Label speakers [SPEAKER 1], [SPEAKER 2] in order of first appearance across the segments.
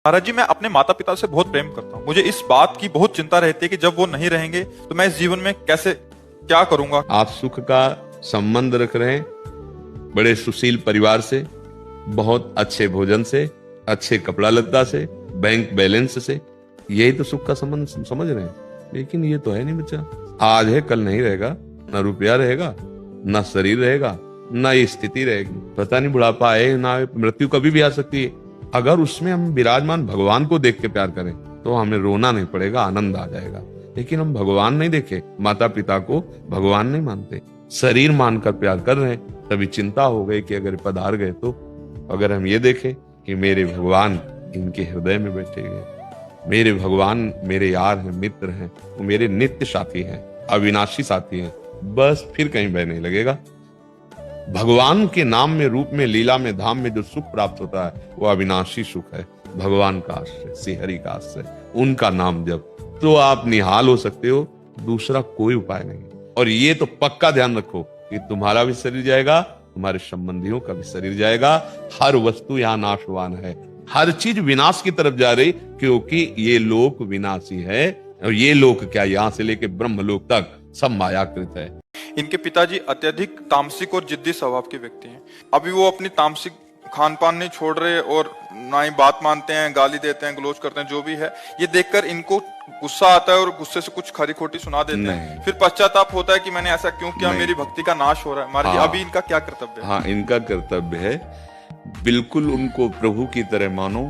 [SPEAKER 1] महाराज जी, मैं अपने माता पिता से बहुत प्रेम करता हूँ। मुझे इस बात की बहुत चिंता रहती है कि जब वो नहीं रहेंगे तो मैं इस जीवन में कैसे क्या करूंगा।
[SPEAKER 2] आप सुख का संबंध रख रहे हैं बड़े सुशील परिवार से, बहुत अच्छे भोजन से, अच्छे कपड़ा लत्ता से, बैंक बैलेंस से, यही तो सुख का संबंध समझ रहे हैं। लेकिन ये तो है नहीं बच्चा, आज है कल नहीं रहेगा, ना रुपया रहेगा, ना शरीर रहेगा, ना ये स्थिति रहेगी। पता नहीं बुढ़ापा आए ना मृत्यु कभी भी आ सकती है। अगर उसमें हम विराजमान भगवान को देख के प्यार करें तो हमें रोना नहीं पड़ेगा, आनंद आ जाएगा। लेकिन हम भगवान नहीं देखे, माता पिता को भगवान नहीं मानते, शरीर मानकर प्यार कर रहे हैं, तभी चिंता हो गई कि अगर पधार गए तो। अगर हम ये देखें कि मेरे भगवान इनके हृदय में बैठे गए, मेरे भगवान मेरे यार हैं, मित्र हैं, वो मेरे नित्य साथी हैं, अविनाशी साथी हैं, बस फिर कहीं भय नहीं लगेगा। भगवान के नाम में, रूप में, लीला में, धाम में जो सुख प्राप्त होता है वो अविनाशी सुख है। भगवान का आश्रय, श्री हरि का आश्रय, उनका नाम जब, तो आप निहाल हो सकते हो, दूसरा कोई उपाय नहीं। और ये तो पक्का ध्यान रखो कि तुम्हारा भी शरीर जाएगा, तुम्हारे संबंधियों का भी शरीर जाएगा। हर वस्तु यहाँ नाशवान है, हर चीज विनाश की तरफ जा रही, क्योंकि ये लोक विनाशी है। और ये लोक क्या, यहाँ से लेके ब्रह्मलोक तक सब मायाकृत है।
[SPEAKER 1] इनके पिताजी अत्यधिक तामसिक और जिद्दी स्वभाव के व्यक्ति हैं। अभी वो अपनी तामसिक खान पान नहीं छोड़ रहे और ना ही बात मानते हैं, गाली देते हैं, गलोच करते हैं, जो भी है। ये देखकर इनको गुस्सा आता है और गुस्से से कुछ खरी खोटी सुना देते हैं। फिर पश्चाताप होता है कि मैंने ऐसा क्यों किया, मेरी भक्ति का नाश हो रहा है। महाराज जी, अभी इनका क्या कर्तव्य है?
[SPEAKER 2] हाँ, इनका कर्तव्य है बिल्कुल उनको प्रभु की तरह मानो।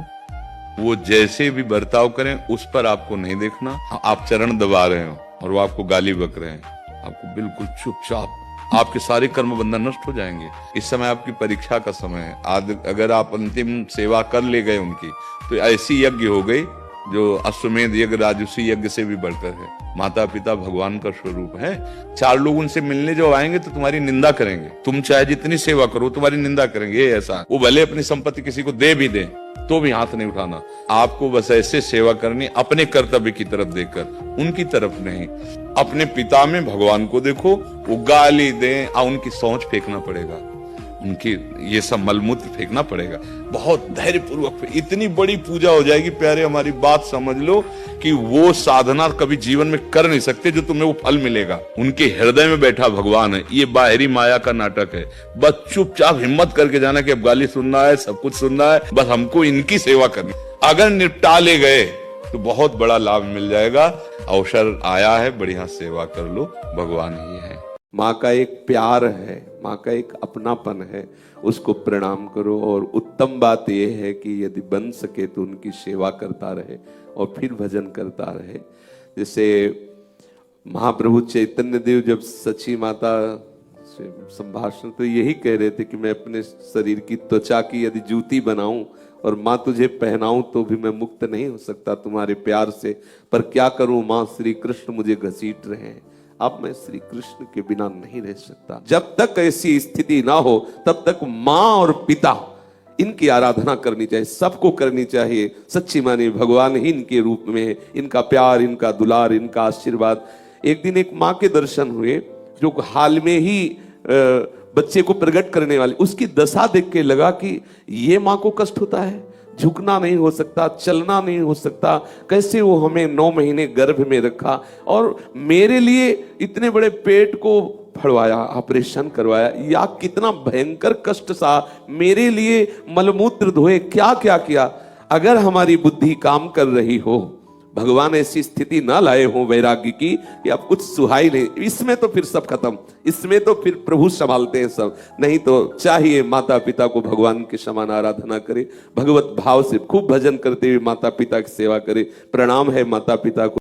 [SPEAKER 2] वो जैसे भी बर्ताव करें उस पर आपको नहीं देखना। आप चरण दबा रहे हो और वो आपको गाली बक रहे हैं, आपको बिल्कुल चुपचाप, आपके सारे कर्म बंधन नष्ट हो जाएंगे। इस समय आपकी परीक्षा का समय है। आज अगर आप अंतिम सेवा कर ले गए उनकी, तो ऐसी यज्ञ हो गई जो अश्वमेध यज्ञ, राजसी यज्ञ से भी बढ़कर है। माता पिता भगवान का स्वरूप है। चार लोग उनसे मिलने जो आएंगे तो तुम्हारी निंदा करेंगे। तुम चाहे जितनी सेवा करो तुम्हारी निंदा करेंगे। ये ऐसा, वो भले अपनी संपत्ति किसी को दे भी दे तो भी हाथ नहीं उठाना। आपको बस ऐसे सेवा करनी, अपने कर्तव्य की तरफ देखकर, उनकी तरफ नहीं। अपने पिता में भगवान को देखो, वो गाली दें और उनकी सोच फेंकना पड़ेगा, उनकी ये सब मलमूत्र फेंकना पड़ेगा। बहुत धैर्य पूर्वक, इतनी बड़ी पूजा हो जाएगी प्यारे, हमारी बात समझ लो कि वो साधना कभी जीवन में कर नहीं सकते जो तुम्हें वो फल मिलेगा। उनके हृदय में बैठा भगवान है। ये बाहरी माया का नाटक है। बस चुपचाप हिम्मत करके जाना कि अब गाली सुनना है, सब कुछ सुनना है, बस हमको इनकी सेवा करनी। अगर निपटा ले गए तो बहुत बड़ा लाभ मिल जाएगा। अवसर आया है, बढ़िया सेवा कर लो, भगवान ही है।
[SPEAKER 3] माँ का एक प्यार है, माँ का एक अपनापन है, उसको प्रणाम करो। और उत्तम बात यह है कि यदि बन सके तो उनकी सेवा करता रहे और फिर भजन करता रहे। जैसे महाप्रभु चैतन्य देव जब सची माता से संभाषण, तो यही कह रहे थे कि मैं अपने शरीर की त्वचा की यदि जूती बनाऊं और माँ तुझे पहनाऊं तो भी मैं मुक्त नहीं हो सकता तुम्हारे प्यार से। पर क्या करूं माँ, श्री कृष्ण मुझे घसीट रहे हैं। अब मैं श्री कृष्ण के बिना नहीं रह सकता। जब तक ऐसी स्थिति ना हो तब तक माँ और पिता, इनकी आराधना करनी चाहिए, सबको करनी चाहिए। सच्ची मानी भगवान ही इनके रूप में है। इनका प्यार, इनका दुलार, इनका आशीर्वाद। एक दिन एक माँ के दर्शन हुए जो हाल में ही बच्चे को प्रकट करने वाली, उसकी दशा देख के लगा कि ये माँ को कष्ट होता है, झुकना नहीं हो सकता, चलना नहीं हो सकता, कैसे वो हमें 9 महीने गर्भ में रखा और मेरे लिए इतने बड़े पेट को फड़वाया, ऑपरेशन करवाया, या कितना भयंकर कष्ट सा मेरे लिए मलमूत्र धोए, क्या क्या किया। अगर हमारी बुद्धि काम कर रही हो, भगवान ऐसी स्थिति ना लाए हो वैराग्य की कि अब कुछ सुहाई नहीं, इसमें तो फिर सब खत्म, इसमें तो फिर प्रभु संभालते हैं सब। नहीं तो चाहिए माता पिता को भगवान के समान आराधना करे, भगवत भाव से खूब भजन करते हुए माता पिता की सेवा करे। प्रणाम है माता पिता को।